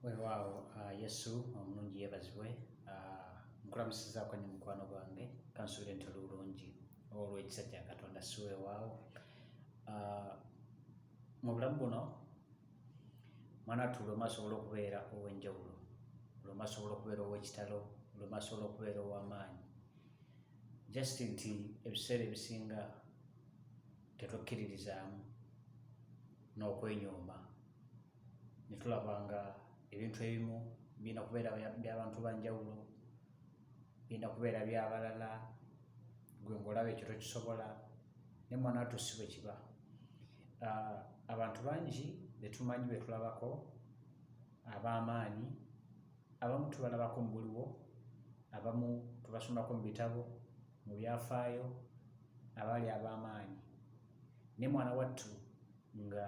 Weewaawo Yesu omulungi yeebazibwe. Nkulamusizaako ne mukwano gwange kansuubire nti oli bulungi olw'ekisa kya Katonda si weewaawo. Mu bulamu buno mwana wattu lumu asobola okubeera ow'enjawulo, lumu asobola okubeera ow'ekitalo, lumu asobola okubeera ow'amaanyi, just nti ebiseera ebisinga tetwekkiririzaamu n'okwenyooma ne tulaba nga ebintu ebimu birina kubeera by'abantu ba njawulo, birina kubeera by'abalala, gwe ng'olaba ekyo tokisobola, naye mwana wattu si bwe kiba. Abantu bangi be tumanyi be tulabako ab'amaanyi, abamu tubalabako mu buliwo, abamu tubasomako mu bitabo, mu byafaayo, abaali ab'amaanyi, naye mwana wattu nga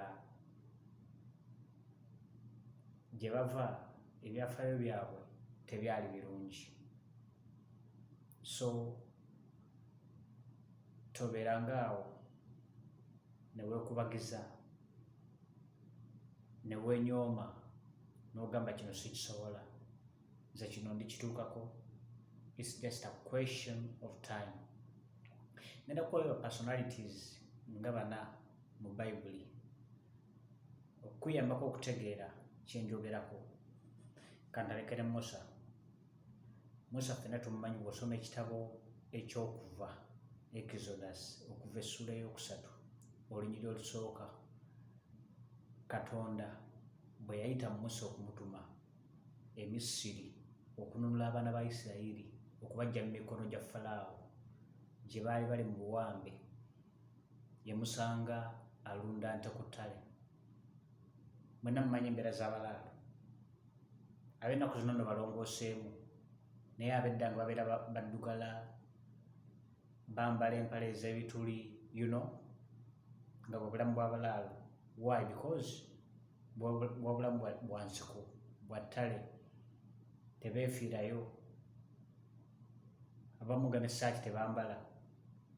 gye bava ebyafaayo byabwe tebyali birungi. So tobeerangaawo ne weekubagiza ne weenyooma n'ogamba kino sikisobola, nze kino ndikituukako. It's just a question of time. Ngenda kukuwa personalities nga bana mu Bayibuli okukuyambako okutegeera kye njogerako. Kantalekere Musa. Musa ffenna tumumanyi bw'osoma ekitabo eky'Okuva, Exodus, okuva essula ey'okusatu olunyiriri olusooka, Katonda bwe yayita Musa okumutuma e Misiri okununula abaana ba Isirayiri okubaggya mu mikono gya Falaawo gye baali bali mu buwambe, yamusanga alunda nte ku ttale. Mwenna mumanyi embeera z'abalaalo, ab'ennaku zino nno balongooseemu, naye ab'edda nga babeera baddugala, bambala empale ez'ebituli, nga bwe bulamu bw'abalaalo. Why? Because bw'obulamu bwa nsiko, bwa ttale, tebeefiirayo, abamu nga n'essaati tebambala.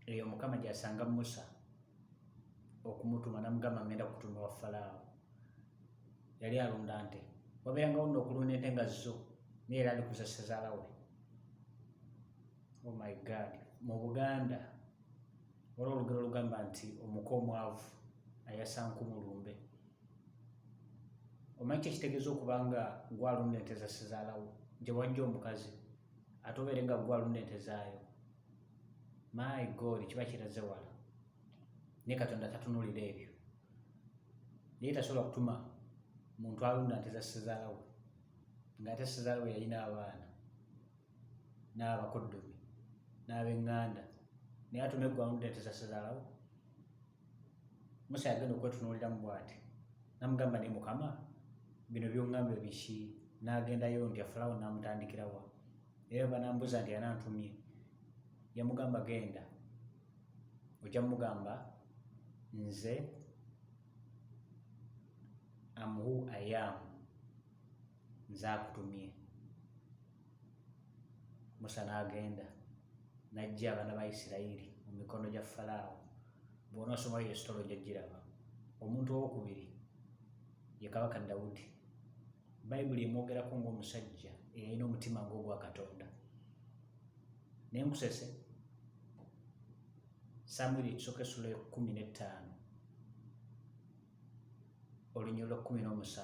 Eyo Mukama gy'asanga Musa okumutuma, n'amugamba ngenda kukutuma wa Falaawo. Yali alunda nte, wabeerangawo nno okulunda ente nga zo, naye era ali kuzessa zaala we. Oh my God! Mu Buganda waliwo olugero olugamba nti omuko omwavu ayasa nkumulumbe. Omanyi kye kitegeeza okuba nga gwalunda ente za ssezaalawo gye wajja omukazi ate obeere nga gwalunda ente zaayo. My God, kiba kiraze wala. Naye Katonda tatunuulira ebyo. Naye tasobola kutuma muntu alunda nte za ssezaalawe ng'ate ssezaalawe yalina abaana n'abakoddomi n'ab'eŋŋanda, naye atume gwe alunda ente za ssezaalawo. Musa yagenda okwetunuuliramu bw'ati, n'amugamba naye Mukama, bino by'oŋŋambye biki? N'agendayo nti Falaawo n'amutandikira wa? Era banambuuza nti yanantumye. Yamugamba genda, ojja mugamba nze am who I am, nze akutumye. Musa n'agenda n'aggya abaana ba Isirayiri mu mikono gya Falaawo. Bw'onoosomayo esitolo ojja giraba. Omuntu owokubiri ye Kabaka Dawudi. Bayibuli emwogerako ng'omusajja eyalina omutima ng'ogwa Katonda. Naye nkusese, Samwiri ekisooka essula 15 olunyiriri lwa 17,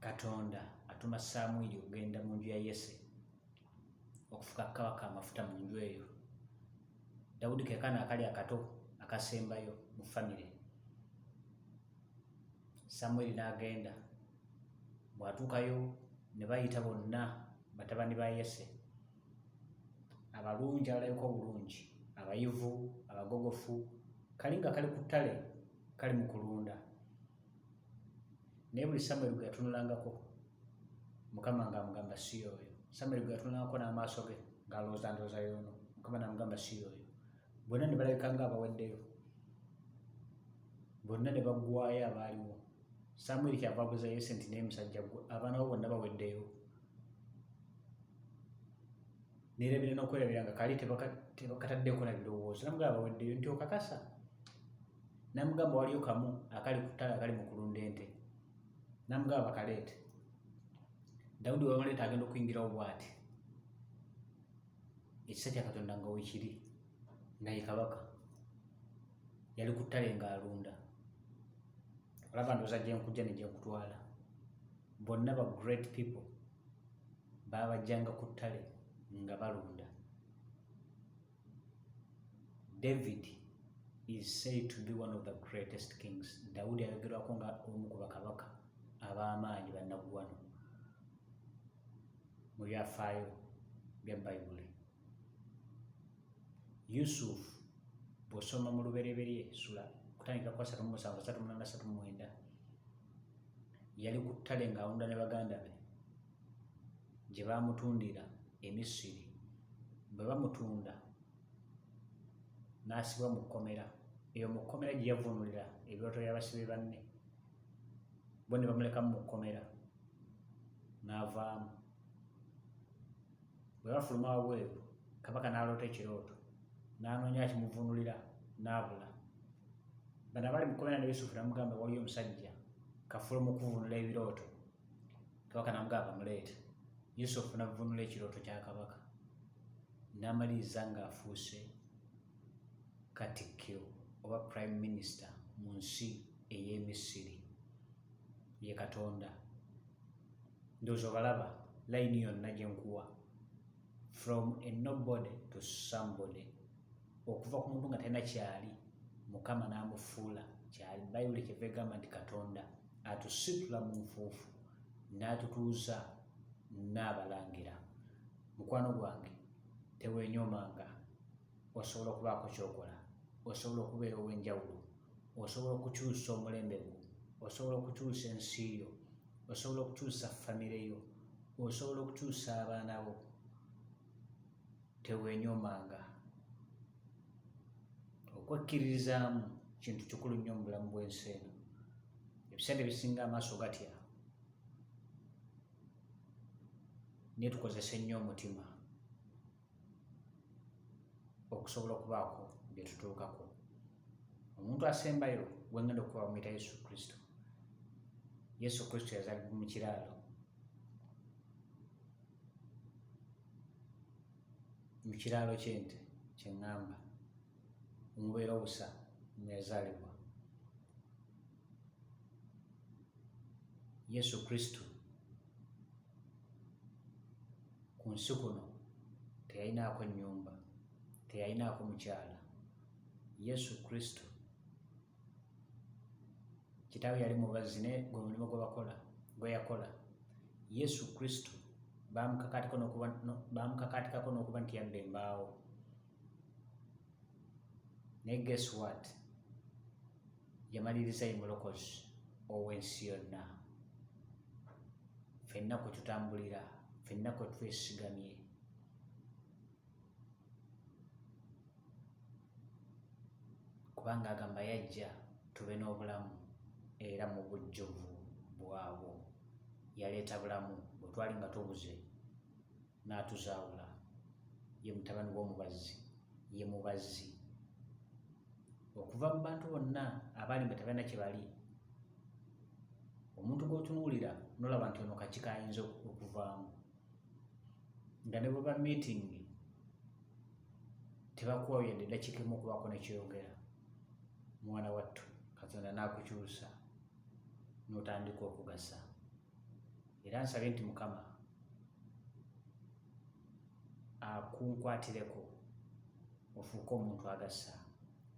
Katonda atuma Samwiri okugenda mu nju ya Yese okufuka kabaka amafuta mu nju eyo. Dawudi ke kaana akali akato akasembayo mu famire. Samwiri n'agenda, bw'atuukayo ne bayita bonna batabani ba Yese, abalungi abalabika obulungi, abayivu, abagogofu, kali nga kali ku ttale kali mu kulunda. Naye buli Samwiri gwe yatunulangako, Mukama ng'amugamba si y'oyo. Samwiri gwe yatunulangako n'amaaso ge ng'alowooza y'ono, Mukama n'amugamba si y'oyo. Bonna ne balabika ng'abaweddeyo, bonna ne baggwaayo abaaliwo. Samwiri kyava abuuza Yese nti naye musajja gwe abaana bo bonna baweddeyo? Neerabira n'okwerabira nga kali tebakataddeko na birowoozo. N'amugamba baweddeyo, nti okakasa? N'amugamba waliyo kamu akali ku ttale akali mu kulunda ente. n'amugamba bakaleete. Dawudi bw'amuleeta agenda okuyingirawo bw'ati, ekisa kya Katonda nga weekiri, nga ye kabaka, yali ku ttale ng'alunda. Olaba ndowooza gye nkujja ne gye nkutwala, bonna ba great people baabajjanga ku ttale nga balunda. David is said to be one of the greatest kings. Dawudi ayogerwako nga omu ku bakabaka ab'amaanyi bannaggwano mu byafaayo bya Bayibuli. Yusuf bw'osoma mu lubereberye sula kutandika ku 37, 38, 39, yali ku ttale ng'alunda ne baganda be gye baamutundira e Misiri. Bwe bamutunda n'asibwa mu kkomera. Eyo mu kkomera gye yavunulira ebirooto by'abasibe banne, bo ne bamulekamu mu kkomera n'avaamu. Bwe bafuluma wabweru, kabaka n'aloota ekirooto, n'anoonya kimuvunulira n'abula. Bano abali mu kkomera ne Yusufu n'amugamba waliyo omusajja kafulo mu kuvunula ebirooto. Kabaka n'amugamba bamuleete. Yusufu n'avunula ekirooto kya kabaka, n'amaliriza ng'afuuse katikkiro oba prime minister mu nsi ey'e Misiri, ye Katonda. Ndowooza obalaba layini yonna gye nkuwa, from a nobody to somebody, okuva ku muntu nga talina kyali, Mukama n'amufuula kyali. Bayibuli kyeva egamba nti Katonda atusitula mu nfuufu n'atutuuza n'abalangira. Mukwano gwange, teweenyoomanga, osobola okubaako ky'okola, osobola okubeera ow'enjawulo, osobola okukyusa omulembe gwo, osobola okukyusa ensi yo, osobola okukyusa famire yo, osobola okukyusa abaana bo. Teweenyoomanga. Okwekkiririzaamu kintu kikulu nnyo mu bulamu bw'ensi eno. Ebiseera ebisinga amaaso gatya, naye tukozese nnyo omutima okusobola okubaako bye tutuukako. Omuntu asembayo gwe ngenda okuba bamuyita Yesu Kristo. Yesu Kristo yazaalibwa mu kiraalo. Mu kiraalo ky'ente kye ŋŋamba, omubeera obusa mwe yazaalibwa. Yesu Kristo ku nsi kuno teyalinaako nnyumba, teyalinaako mukyala. Yesu Kristo kitaawe yali mubazzi naye gwe mulimu gwe yakola. Yesu Kristo baamukakaatikako n'okuba nti yabba embaawo. Naye guess what? Yamaliriza ye mulokozi ow'ensi yonna. Ffenna kwe tutambulira, ffenna kwe twesigamye. Kubanga agamba yajja tube n'obulamu era mu bujjuvu bwabwo. Yaleeta bulamu bwe twali nga tubuze, n'atuzaawula. Ye mutabani w'omubazzi, ye mubazzi. Okuva mu bantu bonna abaali nga tebalina kye bali, omuntu gw'otunuulira n'olaba nti ono kaki kayinza okuvaamu. Nga ne bwe ba miitingi tebakuwayo yadde eddakiika emu okubaako ne kyeyogera. Mwana wattu Katonda n'akukyusa n'otandika okugasa. Era nsabye nti Mukama akunkwatireko ofuuke omuntu agasa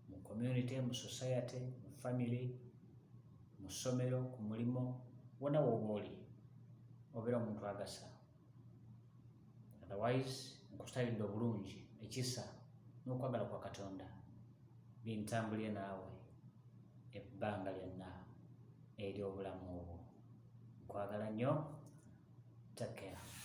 mu community, mu society, mu family, mu ssomero, ku mulimo, wonna w'oba oli obeera omuntu agasa. Otherwise nkusabidde obulungi, ekisa n'okwagala kwa Katonda bintambulire naawe ebbanga lyonna ery'obulamu obwo. Nkwagala nnyo. Take care.